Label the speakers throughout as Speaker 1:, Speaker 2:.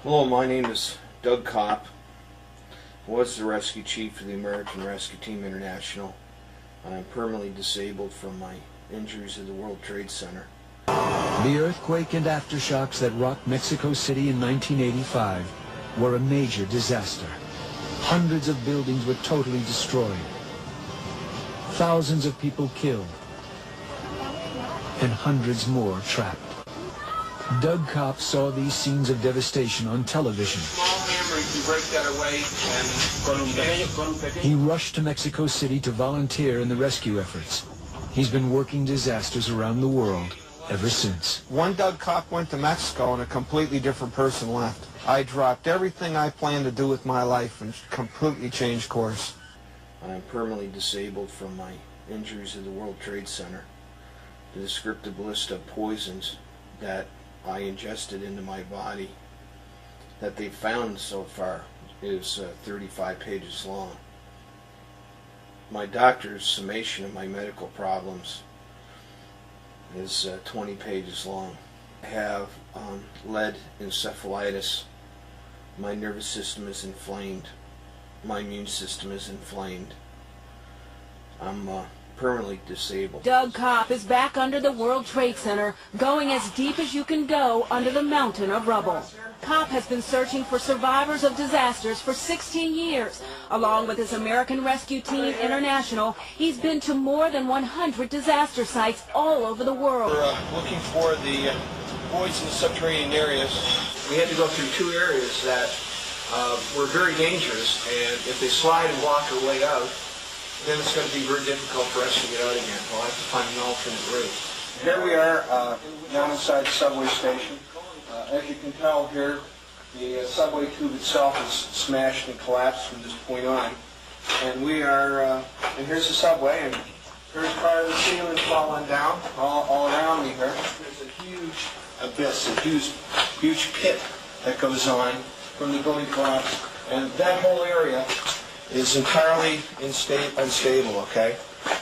Speaker 1: Hello, my name is Doug Copp. I was the rescue chief of the American Rescue Team International. I'm permanently disabled from my injuries at the World Trade Center.
Speaker 2: The earthquake and aftershocks that rocked Mexico City in 1985 were a major disaster. Hundreds of buildings were totally destroyed. Thousands of people killed. And hundreds more trapped. Doug Copp saw these scenes of devastation on television.
Speaker 1: Small hammer, you can break that away.
Speaker 2: He rushed to Mexico City to volunteer in the rescue efforts. He's been working disasters around the world ever since.
Speaker 1: One Doug Copp went to Mexico and a completely different person left. I dropped everything I planned to do with my life and completely changed course. I'm permanently disabled from my injuries at the World Trade Center. The descriptive list of poisons that I ingested into my body that they've found so far is 35 pages long. My doctor's summation of my medical problems is 20 pages long. I have lead encephalitis. My nervous system is inflamed. My immune system is inflamed. I'm permanently disabled.
Speaker 3: Doug Copp is back under the World Trade Center, going as deep as you can go under the mountain of rubble. Copp has been searching for survivors of disasters for 16 years. Along with his American Rescue Team International, he's been to more than 100 disaster sites all over the world.
Speaker 1: We're looking for the voids in the subterranean areas. We had to go through two areas that were very dangerous, and if they slide and walk their way out, then it's going to be very difficult for us to get out again. We'll have to find an alternate route. Here we are down inside the subway station. As you can tell here, the subway tube itself is smashed and collapsed from this point on. And we are, and here's the subway, and here's part of the ceiling falling down all around me here. There's a huge abyss, a huge pit that goes on from the building collapse. And that whole area is entirely unstable, okay?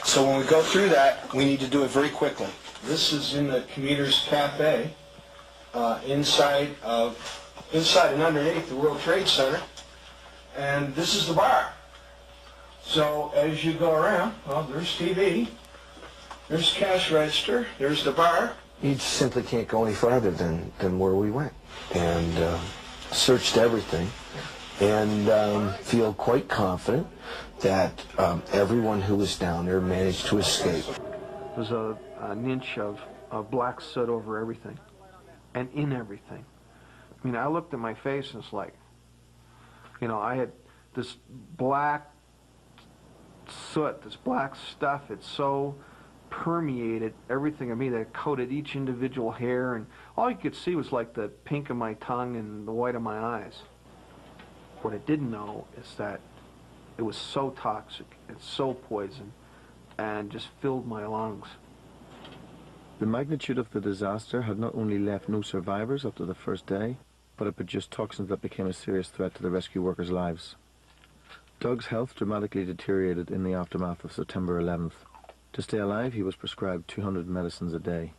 Speaker 1: So when we go through that, we need to do it very quickly. This is in the commuter's cafe, inside and underneath the World Trade Center, and this is the bar. So as you go around, well, there's TV, there's cash register, there's the bar. You simply can't go any farther than where we went, and searched everything. And feel quite confident that everyone who was down there managed to escape.
Speaker 4: There's an inch of black soot over everything, and in everything. I mean, I looked at my face and it's like, you know, I had this black soot, this black stuff. It so permeated everything of me that it coated each individual hair, and all you could see was like the pink of my tongue and the white of my eyes. What I didn't know is that it was so toxic and so poison and just filled my lungs.
Speaker 5: The magnitude of the disaster had not only left no survivors up to the first day, but it produced toxins that became a serious threat to the rescue workers' lives. Doug's health dramatically deteriorated in the aftermath of September 11th. To stay alive, he was prescribed 200 medicines a day.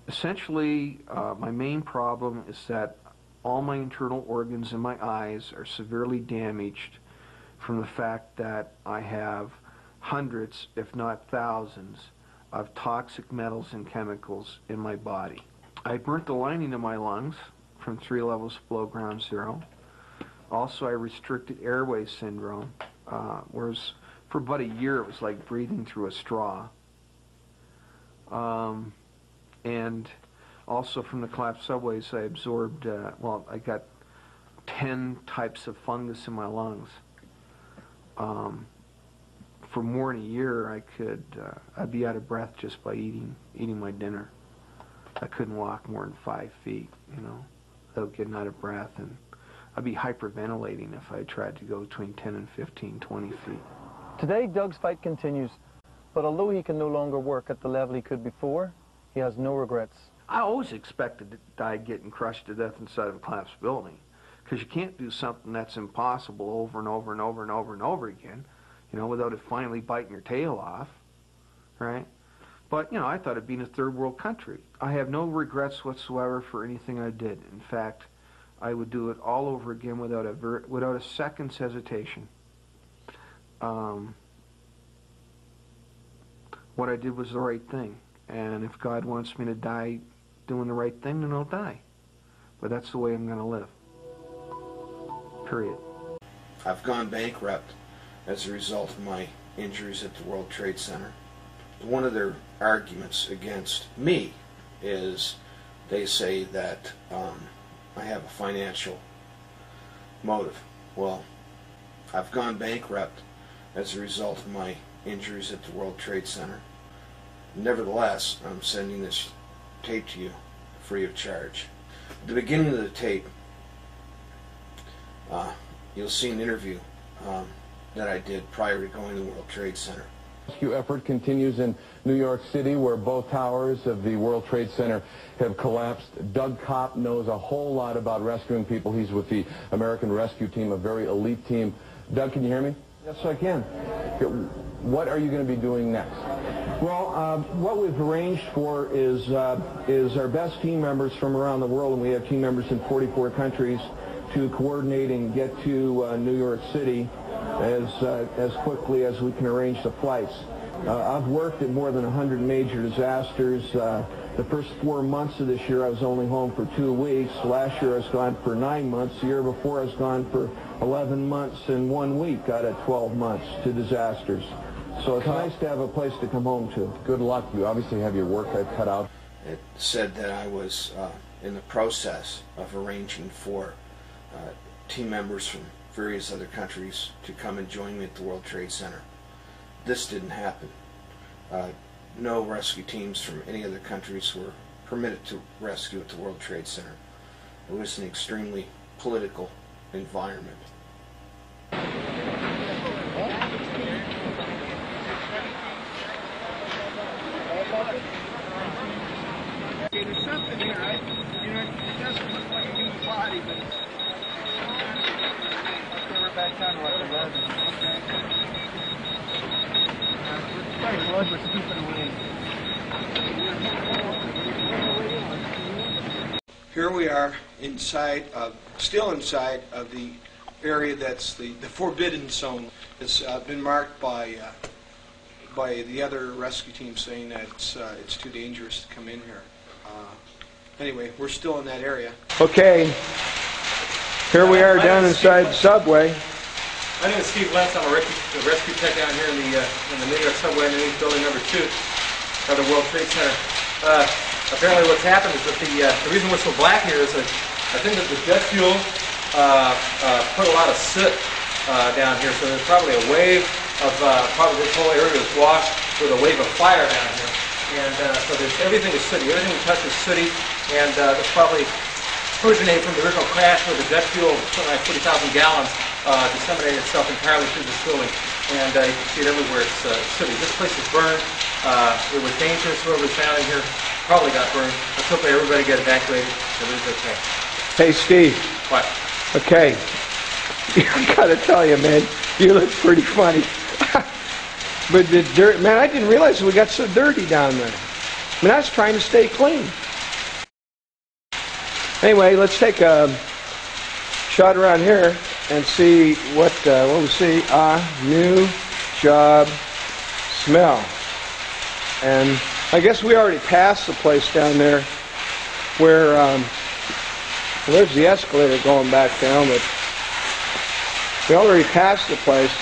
Speaker 4: Essentially, my main problem is that all my internal organs in my eyes are severely damaged from the fact that I have hundreds, if not thousands, of toxic metals and chemicals in my body. I burnt the lining of my lungs from 3 levels below ground zero. Also, I restricted airway syndrome, whereas for about a year it was like breathing through a straw. And also from the collapsed subways, I absorbed, well, I got 10 types of fungus in my lungs. For more than a year, I'd be out of breath just by eating my dinner. I couldn't walk more than 5 feet, you know, without getting out of breath, and I'd be hyperventilating if I tried to go between 10 and 15, 20 feet.
Speaker 6: Today, Doug's fight continues, but although he can no longer work at the level he could before, he has no regrets.
Speaker 4: I always expected to die getting crushed to death inside of a collapsed building, because you can't do something that's impossible over and over and over and over and over again, you know, without it finally biting your tail off, right? But, you know, I thought it'd be in a third world country. I have no regrets whatsoever for anything I did. In fact, I would do it all over again without a second's hesitation. What I did was the right thing, and if God wants me to die doing the right thing, then I'll die. But that's the way I'm going to live. Period.
Speaker 1: I've gone bankrupt as a result of my injuries at the World Trade Center. One of their arguments against me is they say that I have a financial motive. Well, I've gone bankrupt as a result of my injuries at the World Trade Center. Nevertheless, I'm sending this tape to you free of charge. At the beginning of the tape, you'll see an interview that I did prior to going to the World Trade Center.
Speaker 7: Rescue effort continues in New York City, where both towers of the World Trade Center have collapsed. Doug Copp knows a whole lot about rescuing people. He's with the American Rescue Team, a very elite team. Doug, can you hear me?
Speaker 8: Yes, I can.
Speaker 7: What are you going to be doing next?
Speaker 8: Well, what we've arranged for is our best team members from around the world, and we have team members in 44 countries, to coordinate and get to New York City as quickly as we can arrange the flights. I've worked at more than 100 major disasters. The first 4 months of this year I was only home for 2 weeks. Last year I was gone for 9 months. The year before I was gone for 11 months and 1 week out of 12 months to disasters. So it's nice to have a place to come home to.
Speaker 7: Good luck. You obviously have your work cut out.
Speaker 1: It said that I was in the process of arranging for team members from various other countries to come and join me at the World Trade Center. This didn't happen. No rescue teams from any other countries were permitted to rescue at the World Trade Center. It was an extremely political environment.
Speaker 9: There's something here, right? You know, it doesn't look like a human body, but we're back down to what it was. Okay. Let's keep it away. Here we are still inside of the area that's the forbidden zone. It's been marked by the other rescue team saying that it's too dangerous to come in here. Anyway, we're still in that area.
Speaker 8: Okay, here we are down inside the subway.
Speaker 10: My name is Steve Lentz. I'm a rescue tech down here in the New York subway underneath building number 2 of the World Trade Center. Apparently what's happened is that the reason we're so black here is that I think that the jet fuel put a lot of soot down here, so there's probably a wave of, probably this whole area was washed with a wave of fire down here. And so everything is sooty, everything we touch is sooty, and this probably originated from the original crash where the jet fuel, something like 40,000 gallons, disseminated itself entirely through this building. And you can see it everywhere, it's sooty. This place is burned. It was dangerous, whoever's down in here probably got burned. Let's hope everybody get evacuated. Everything's okay.
Speaker 8: Hey, Steve.
Speaker 10: What?
Speaker 8: Okay. I gotta tell you, man, you look pretty funny. But the dirt, man, I didn't realize we got so dirty down there. I mean, I was trying to stay clean. Anyway, let's take a shot around here and see what we see. New job smell. And I guess we already passed the place down there where, well, there's the escalator going back down, but we already passed the place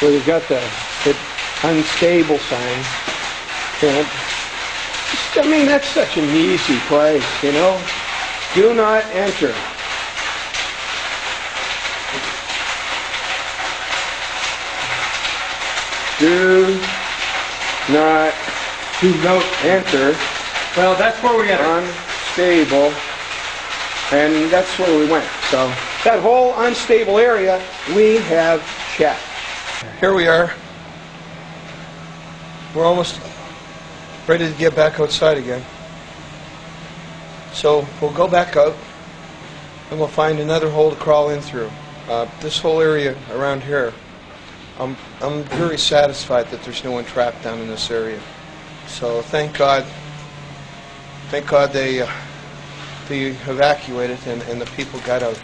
Speaker 8: where they've got the unstable sign. I mean, that's such an easy place, you know. Do not enter. Do not enter.
Speaker 10: Well, that's where we got
Speaker 8: unstable, and that's where we went. So that whole unstable area we have checked.
Speaker 9: Here we are. We're almost ready to get back outside again. So we'll go back out and we'll find another hole to crawl in through. This whole area around here, I'm very satisfied that there's no one trapped down in this area. So thank God they be evacuated, and the people got out.